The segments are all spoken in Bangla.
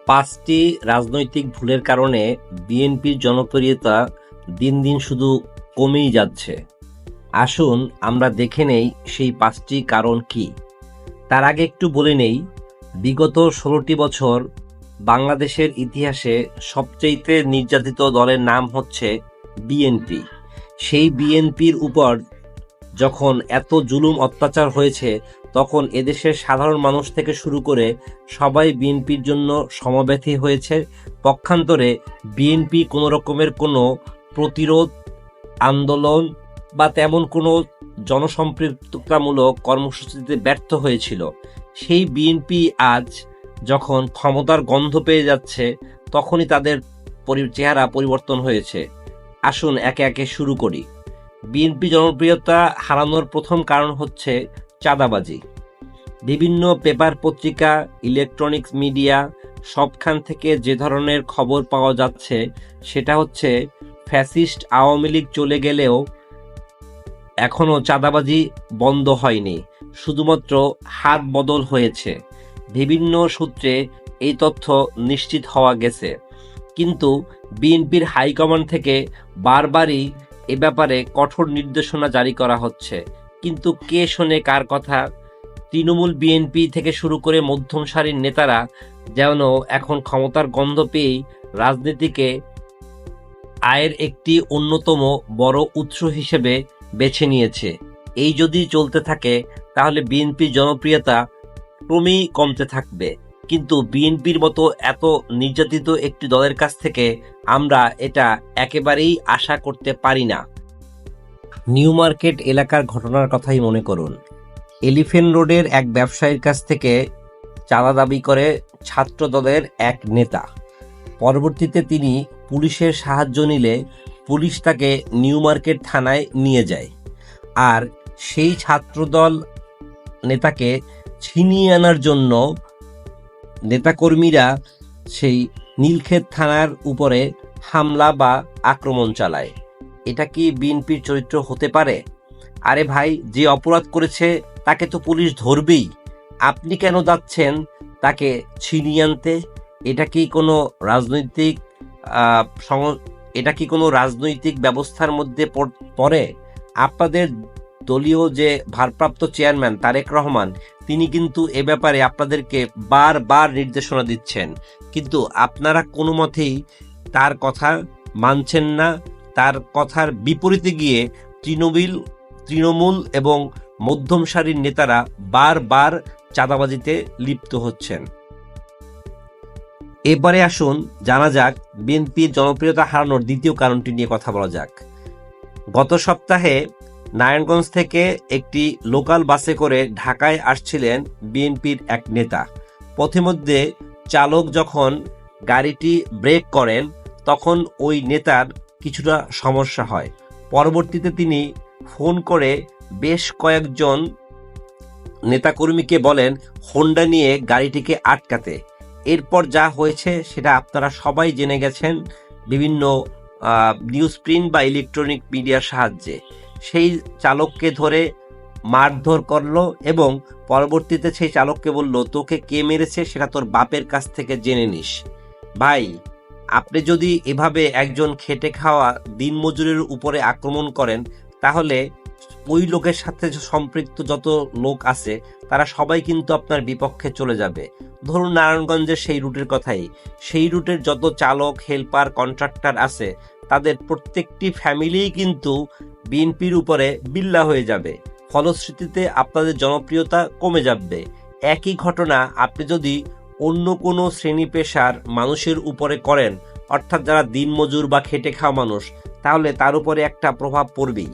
পাঁচটি রাজনৈতিক ভুলের কারণে বিএনপির জনপ্রিয়তা দিন দিন শুধু কমেই যাচ্ছে। আসুন আমরা দেখে নেই সেই পাঁচটি কারণ কি। তার আগে একটু বলে নেই, বিগত 16টি বছর বাংলাদেশের ইতিহাসে সবচেয়ে নির্যাতিত দলের নাম হচ্ছে বিএনপি। সেই বিএনপির উপর যখন এত জুলুম অত্যাচার হয়েছে, তখন এদেশের সাধারণ মানুষ থেকে শুরু করে সবাই বিএনপির জন্য সমব্যথী হয়েছে। পক্ষান্তরে বিএনপি কোনো রকমের কোনো প্রতিরোধ আন্দোলন বা তেমন কোনো জনসম্পৃক্ততামূলক কর্মসূচিতে ব্যর্থ হয়েছিল। সেই বিএনপি আজ যখন ক্ষমতার গন্ধ পেয়ে যাচ্ছে, তখনই তাদের চেহারা পরিবর্তন হয়েছে। আসুন একে একে শুরু করি। বিএনপি জনপ্রিয়তা হারানোর প্রথম কারণ হচ্ছে চাঁদাবাজি। বিভিন্ন পেপার পত্রিকা, ইলেকট্রনিক্স মিডিয়া সবখান থেকে যে ধরনের খবর পাওয়া যাচ্ছে, সেটা হচ্ছে ফ্যাসিস্ট আওয়ামী লীগ চলে গেলেও এখনও চাঁদাবাজি বন্ধ হয়নি, শুধুমাত্র হাত বদল হয়েছে। বিভিন্ন সূত্রে এই তথ্য নিশ্চিত হওয়া গেছে, কিন্তু বিএনপির হাইকমান্ড থেকে বারবারই এ ব্যাপারে কঠোর নির্দেশনা জারি করা হচ্ছে। কিন্তু কে শোনে কার কথা? তৃণমূল বিএনপি থেকে শুরু করে মধ্যম সারির নেতারা যেন এখন ক্ষমতার গন্ধ পেয়েই রাজনীতিকে আয়ের একটি অন্যতম বড় উৎস হিসেবে বেছে নিয়েছে। এই যদি চলতে থাকে, তাহলে বিএনপির জনপ্রিয়তা ক্রমেই কমতে থাকবে। কিন্তু বিএনপির মতো এত নির্যাতিত একটি দলের কাছ থেকে আমরা এটা একেবারেই আশা করতে পারি না। নিউ মার্কেট এলাকার ঘটনার কথাই মনে করুন। এলিফ্যান্ট রোডের এক ব্যবসায়ীর কাছ থেকে চাঁদা দাবি করে ছাত্র দলের এক নেতা। পরবর্তীতে তিনি পুলিশের সাহায্য নিলে পুলিশ তাকে নিউ মার্কেট থানায় নিয়ে যায়। আর সেই ছাত্রদল নেতাকে ছিনিয়ে আনার জন্য নেতাকর্মীরা সেই নীলক্ষেত থানার উপরে হামলা বা আক্রমণ চালায়। এটা কি বিএনপির চরিত্র হতে পারে? আরে ভাই, যে অপরাধ করেছে তাকে তো পুলিশ ধরবেই, আপনি কেন যাচ্ছেন তাকে ছিনিয়ে আনতে? এটা কি কোনো রাজনৈতিক রাজনৈতিক ব্যবস্থার মধ্যে পড়ে? আপনাদের দলীয় যে ভারপ্রাপ্ত চেয়ারম্যান তারেক রহমান, তিনি কিন্তু এ ব্যাপারে আপনাদেরকে বারবার নির্দেশনা দিচ্ছেন, কিন্তু আপনারা কোনো মতেই তার কথা মানছেন না। তার কথার বিপরীতে গিয়ে তৃণমূল এবং মধ্যম সারির নেতারা বারবার চাঁদাবাজিতে লিপ্ত হচ্ছেন। এবারে আসুন জানা যাক বিএনপির জনপ্রিয়তা হারানোর দ্বিতীয় কারণটি নিয়ে কথা বলা যাক। গত সপ্তাহে নারায়ণগঞ্জ থেকে একটি লোকাল বাসে করে ঢাকায় আসছিলেন বিএনপির এক নেতা। পথিমধ্যে চালক যখন গাড়িটি ব্রেক করেন, তখন ওই নেতার কিছুটা সমস্যা হয়। পরবর্তীতে তিনি ফোন করে বেশ কয়েকজন নেতাকর্মীকে বলেন হোন্ডা নিয়ে গাড়িটিকে আটকাতে। এরপর যা হয়েছে সেটা আপনারা সবাই জেনে গেছেন বিভিন্ন নিউজ প্রিন্ট বা ইলেকট্রনিক মিডিয়ার সাহায্যে। সেই চালককে ধরে মারধর করলো এবং পরবর্তীতে সেই চালককে বলল, তোকে কে মেরেছে সেটা তোর বাপের কাছ থেকে জেনে নিস। ভাই, আপনি যদি এভাবে একজন খেটে খাওয়া দিনমজুরের উপরে আক্রমণ করেন, তাহলে ওই লোকের সাথে সম্পৃক্ত যত লোক আছে তারা সবাই কিন্তু আপনার বিপক্ষে চলে যাবে। ধরুন নারায়ণগঞ্জের সেই রুটের কথাই, সেই রুটের যত চালক, হেল্পার, কন্ট্রাক্টর আছে, তাদের প্রত্যেকটি ফ্যামিলিই কিন্তু বিএনপির উপরে বিল্লা হয়ে যাবে। ফলশ্রুতিতে আপনাদের জনপ্রিয়তা কমে যাবে। একই ঘটনা আপনি যদি অন্য কোনো শ্রেণী পেশার মানুষের উপরে করেন, অর্থাৎ যারা দিনমজুর বা খেটে খাওয়া মানুষ, তাহলে তার উপরে একটা প্রভাব পড়বেই।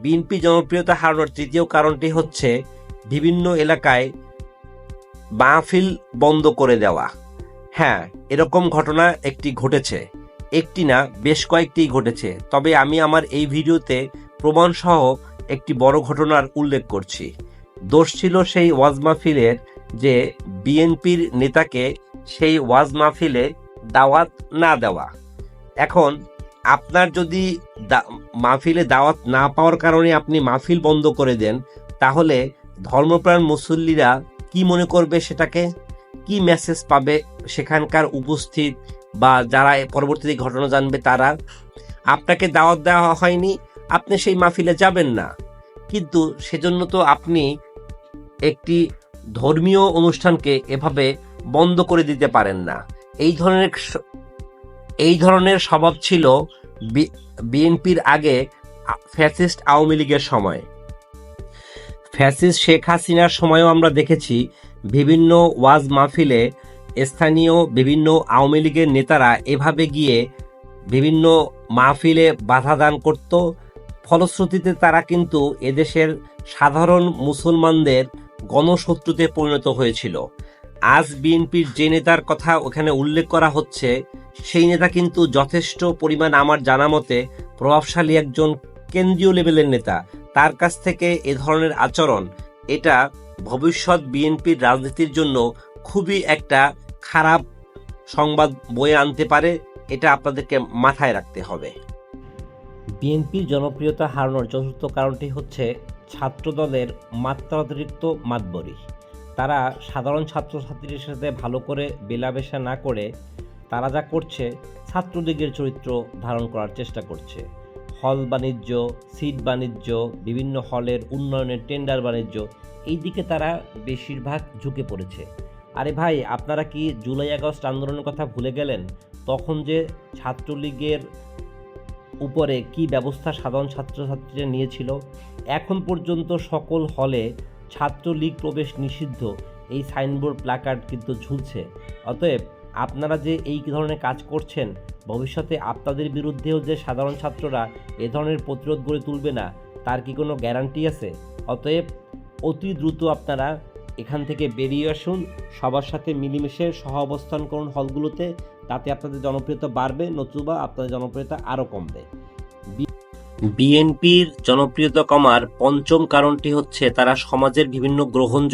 বিএনপি জনপ্রিয়তা হারানোর তৃতীয় কারণটি হচ্ছে বিভিন্ন এলাকায় মাহফিল বন্ধ করে দেওয়া। হ্যাঁ, এরকম ঘটনা একটি ঘটেছে, একটি না বেশ কয়েকটি ঘটেছে। তবে আমি আমার এই ভিডিওতে প্রমাণসহ একটি বড় ঘটনার উল্লেখ করছি। দোষ ছিল সেই ওয়াজ মাহফিলের, যে বিএনপির নেতাকে সেই ওয়াজ মাহফিলে দাওয়াত না দেওয়া। এখন আপনার যদি মাহফিলে দাওয়াত না পাওয়ার কারণে আপনি মাহফিল বন্ধ করে দেন, তাহলে ধর্মপ্রাণ মুসল্লিরা কি মনে করবে, সেটাকে কি মেসেজ পাবে সেখানকার উপস্থিত বা যারা পরবর্তীতে ঘটনা জানবে তারা, আপনাকে দাওয়াত দেওয়া হয়নি, আপনি সেই মাহফিলে যাবেন না। কিন্তু সেজন্য তো আপনি একটি ধর্মীয় অনুষ্ঠানকে এভাবে বন্ধ করে দিতে পারেন না। এই ধরনের স্বভাব ছিল বিএনপির আগে ফ্যাসিস্ট আওয়ামী লীগের সময়। ফ্যাসিস্ট শেখ হাসিনার সময়ও আমরা দেখেছি বিভিন্ন ওয়াজ মাহফিলে স্থানীয় বিভিন্ন আওয়ামী লীগের নেতারা এভাবে গিয়ে বিভিন্ন মাহফিলে বাধা দান করত। ফলশ্রুতিতে তারা কিন্তু এদেশের সাধারণ মুসলমানদের গণশত্রুতে পরিণত হয়েছিল। আজ বিএনপির যে নেতার কথা ওখানে উল্লেখ করা হচ্ছে, সেই নেতা কিন্তু যথেষ্ট পরিমাণ আমার জানা মতে প্রভাবশালী একজন কেন্দ্রীয় লেভেলের নেতা। তার কাছ থেকে এ ধরনের আচরণ, এটা ভবিষ্যৎ বিএনপির রাজনীতির জন্য খুবই একটা খারাপ সংবাদ বয়ে আনতে পারে। এটা আপনাদেরকে মাথায় রাখতে হবে। বিএনপির জনপ্রিয়তা হারানোর চতুর্থ কারণটি হচ্ছে ছাত্রদলের মাত্রাতিরিক্ত মাতবরি। তারা সাধারণ ছাত্রছাত্রীদের সাথে ভালো করে মেলামেশা না করে তারা যা করছে, ছাত্রলীগের চরিত্র ধারণ করার চেষ্টা করছে। হল বাণিজ্য, সিট বাণিজ্য, বিভিন্ন হলের উন্নয়নের টেন্ডার বাণিজ্য, এই দিকে তারা বেশিরভাগ ঝুঁকে পড়েছে। আরে ভাই, আপনারা কি জুলাই আগস্ট আন্দোলনের কথা ভুলে গেলেন? তখন যে ছাত্রলীগের উপরে কি ব্যবস্থা সাধারণ ছাত্রছাত্রীরা নিয়েছিল? এখন পর্যন্ত সকল হলে ছাত্রলীগ প্রবেশ নিষিদ্ধ এই সাইনবোর্ড প্ল্যাকার্ড কিন্তু ঝুলছে। অতএব আপনারা যে এই ধরনের কাজ করছেন, ভবিষ্যতে আপনাদের বিরুদ্ধেও যে সাধারণ ছাত্ররা এ ধরনের প্রতিরোধ গড়ে তুলবে না, তার কি কোনো গ্যারান্টি আছে? অতএব অতি দ্রুত আপনারা এখান থেকে বেরিয়ে আসুন, সবার সাথে মিলেমিশে সহ অবস্থান করুন হলগুলোতে। তাতে আপনাদের জনপ্রিয়তা বাড়বে, নতুবা আপনাদের জনপ্রিয়তা আরও কমবে। বিএনপির জনপ্রিয়তা কমার পঞ্চম কারণটি হচ্ছে তারা সমাজের বিভিন্ন গ্রহণযোগ্য